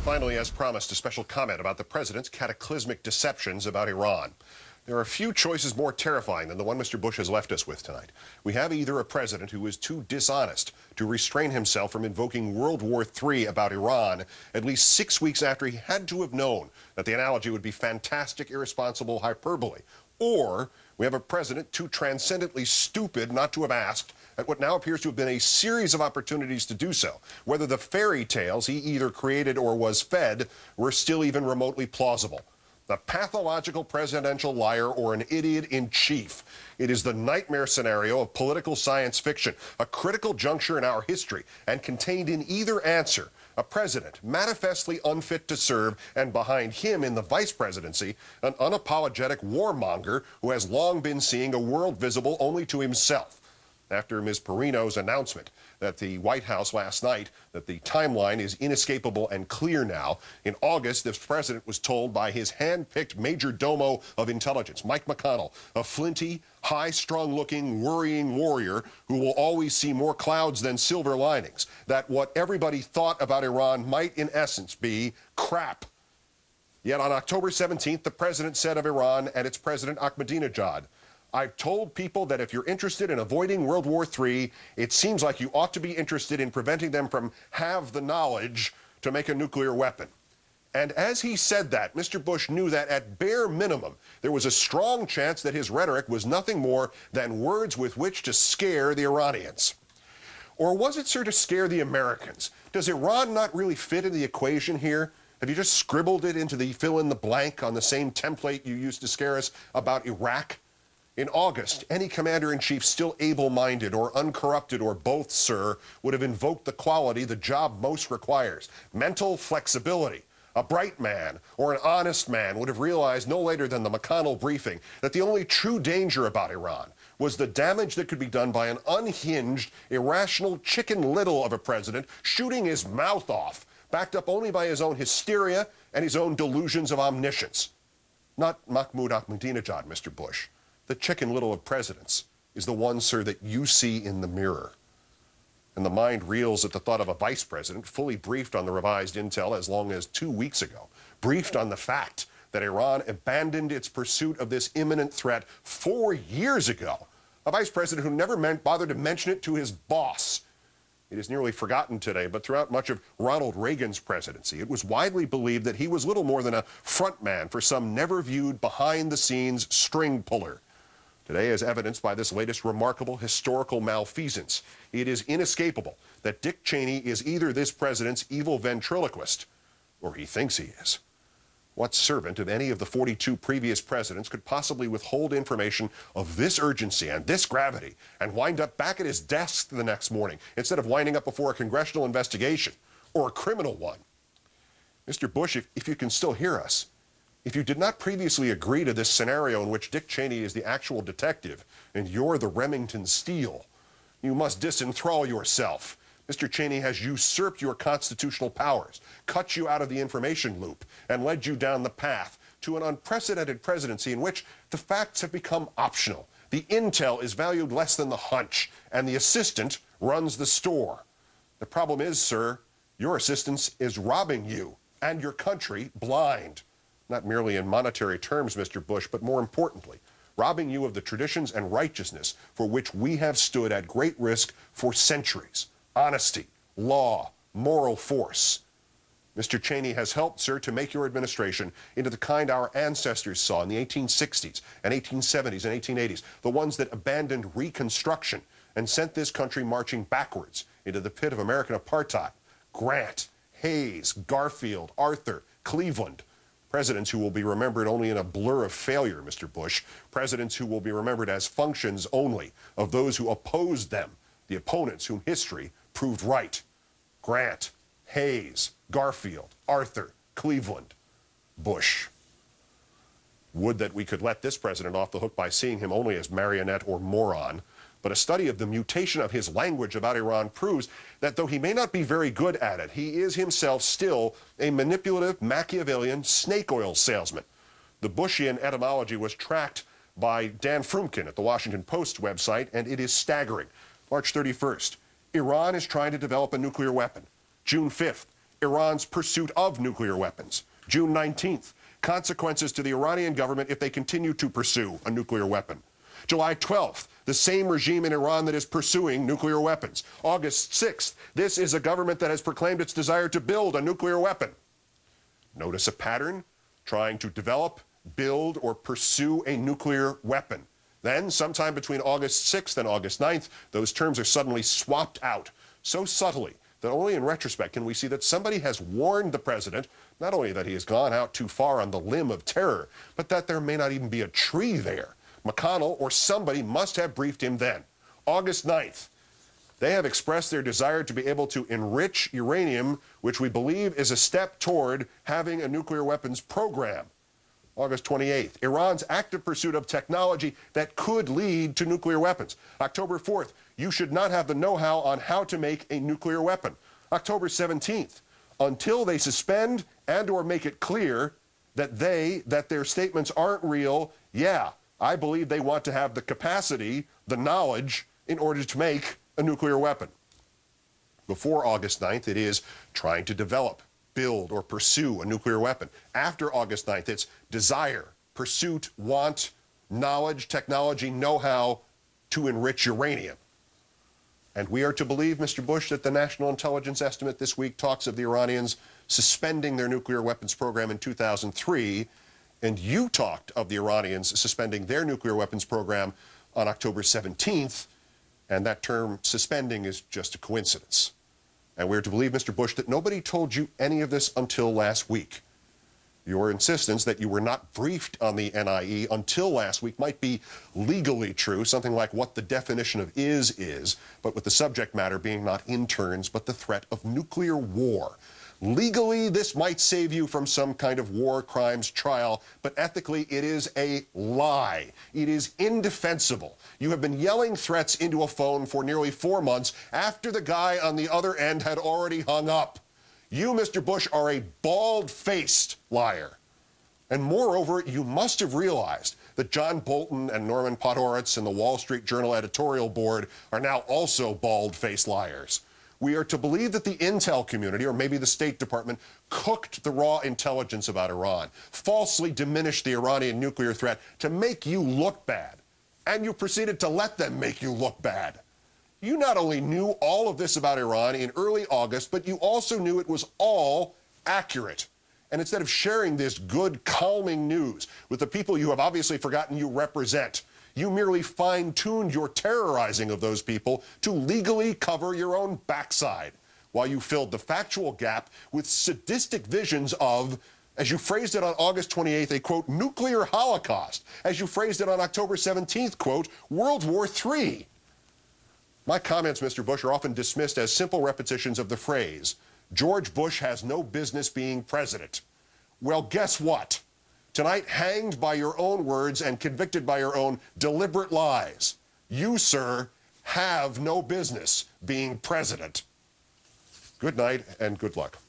Finally, as promised, a special comment about the president's cataclysmic deceptions about Iran. There are few choices more terrifying than the one Mr. Bush has left us with tonight. We have either a president who is too dishonest to restrain himself from invoking World War III about Iran at least 6 weeks after he had to have known that the analogy would be fantastic, irresponsible hyperbole, or we have a president too transcendently stupid not to have asked at what now appears to have been a series of opportunities to do so, whether the fairy tales he either created or was fed were still even remotely plausible. A pathological presidential liar or an idiot in chief. It is the nightmare scenario of political science fiction, a critical juncture in our history, and contained in either answer, a president manifestly unfit to serve, and behind him in the vice presidency, an unapologetic warmonger who has long been seeing a world visible only to himself. After Ms. Perino's announcement that the White House last night that the timeline is inescapable and clear now, in August, this president was told by his hand-picked major domo of intelligence, Mike McConnell, a flinty, high-strung-looking, worrying warrior who will always see more clouds than silver linings, that what everybody thought about Iran might, in essence, be crap. Yet on October 17th, the president said of Iran and its president Ahmadinejad, "I've told people that if you're interested in avoiding World War III, it seems like you ought to be interested in preventing them from have the knowledge to make a nuclear weapon." And as he said that, Mr. Bush knew that at bare minimum, there was a strong chance that his rhetoric was nothing more than words with which to scare the Iranians. Or was it, sir, to scare the Americans? Does Iran not really fit in the equation here? Have you just scribbled it into the fill-in-the-blank on the same template you used to scare us about Iraq? In August, any commander-in-chief still able-minded or uncorrupted or both, sir, would have invoked the quality the job most requires: mental flexibility. A bright man or an honest man would have realized no later than the McConnell briefing that the only true danger about Iran was the damage that could be done by an unhinged, irrational Chicken Little of a president shooting his mouth off, backed up only by his own hysteria and his own delusions of omniscience. Not Mahmoud Ahmadinejad, Mr. Bush. The Chicken Little of presidents is the one, sir, that you see in the mirror. And the mind reels at the thought of a vice president fully briefed on the revised intel as long as 2 weeks ago, briefed on the fact that Iran abandoned its pursuit of this imminent threat 4 years ago. A vice president who never bothered to mention it to his boss. It is nearly forgotten today, but throughout much of Ronald Reagan's presidency, it was widely believed that he was little more than a front man for some never-viewed behind-the-scenes string puller. Today, as evidenced by this latest remarkable historical malfeasance, it is inescapable that Dick Cheney is either this president's evil ventriloquist, or he thinks he is. What servant of any of the 42 previous presidents could possibly withhold information of this urgency and this gravity and wind up back at his desk the next morning instead of winding up before a congressional investigation or a criminal one? Mr. Bush, if you can still hear us, if you did not previously agree to this scenario in which Dick Cheney is the actual detective and you're the Remington Steele, you must disenthrall yourself. Mr. Cheney has usurped your constitutional powers, cut you out of the information loop, and led you down the path to an unprecedented presidency in which the facts have become optional. The intel is valued less than the hunch, and the assistant runs the store. The problem is, sir, your assistant is robbing you and your country blind. Not merely in monetary terms, Mr. Bush, but more importantly, robbing you of the traditions and righteousness for which we have stood at great risk for centuries. Honesty, law, moral force. Mr. Cheney has helped, sir, to make your administration into the kind our ancestors saw in the 1860s and 1870s and 1880s, the ones that abandoned Reconstruction and sent this country marching backwards into the pit of American apartheid. Grant, Hayes, Garfield, Arthur, Cleveland. Presidents who will be remembered only in a blur of failure, Mr. Bush. Presidents who will be remembered as functions only of those who opposed them, the opponents whom history proved right. Grant, Hayes, Garfield, Arthur, Cleveland, Bush. Would that we could let this president off the hook by seeing him only as marionette or moron. But a study of the mutation of his language about Iran proves that though he may not be very good at it, he is himself still a manipulative, Machiavellian snake oil salesman. The Bushian etymology was tracked by Dan Frumkin at the Washington Post website, and it is staggering. March 31st, Iran is trying to develop a nuclear weapon. June 5th, Iran's pursuit of nuclear weapons. June 19th, consequences to the Iranian government if they continue to pursue a nuclear weapon. July 12th, the same regime in Iran that is pursuing nuclear weapons. August 6th, this is a government that has proclaimed its desire to build a nuclear weapon. Notice a pattern? Trying to develop, build, or pursue a nuclear weapon. Then, sometime between August 6th and August 9th, those terms are suddenly swapped out so subtly that only in retrospect can we see that somebody has warned the president, not only that he has gone out too far on the limb of terror, but that there may not even be a tree there. McConnell or somebody must have briefed him then. August 9th, they have expressed their desire to be able to enrich uranium, which we believe is a step toward having a nuclear weapons program. August 28th, Iran's active pursuit of technology that could lead to nuclear weapons. October 4th, you should not have the know-how on how to make a nuclear weapon. October 17th, until they suspend and or make it clear that their statements aren't real, yeah, I believe they want to have the capacity, the knowledge, in order to make a nuclear weapon. Before August 9th, it is trying to develop, build, or pursue a nuclear weapon. After August 9th, it's desire, pursuit, want, knowledge, technology, know-how to enrich uranium. And we are to believe, Mr. Bush, that the National Intelligence Estimate this week talks of the Iranians suspending their nuclear weapons program in 2003, and you talked of the Iranians suspending their nuclear weapons program on October 17th, and that term suspending is just a coincidence. And we're to believe, Mr. Bush, that nobody told you any of this until last week. Your insistence that you were not briefed on the NIE until last week might be legally true, something like what the definition of is, but with the subject matter being not interns, but the threat of nuclear war. Legally, this might save you from some kind of war crimes trial, but ethically, it is a lie. It is indefensible. You have been yelling threats into a phone for nearly 4 months after the guy on the other end had already hung up. You, Mr. Bush, are a bald-faced liar. And moreover, you must have realized that John Bolton and Norman Podhoretz and the Wall Street Journal editorial board are now also bald-faced liars. We are to believe that the intel community, or maybe the State Department, cooked the raw intelligence about Iran, falsely diminished the Iranian nuclear threat to make you look bad. And you proceeded to let them make you look bad. You not only knew all of this about Iran in early August, but you also knew it was all accurate. And instead of sharing this good, calming news with the people you have obviously forgotten you represent, you merely fine-tuned your terrorizing of those people to legally cover your own backside, while you filled the factual gap with sadistic visions of, as you phrased it on August 28th, a, quote, nuclear holocaust. As you phrased it on October 17th, quote, World War III. My comments, Mr. Bush, are often dismissed as simple repetitions of the phrase, George Bush has no business being president. Well, guess what? Tonight, hanged by your own words and convicted by your own deliberate lies, you, sir, have no business being president. Good night and good luck.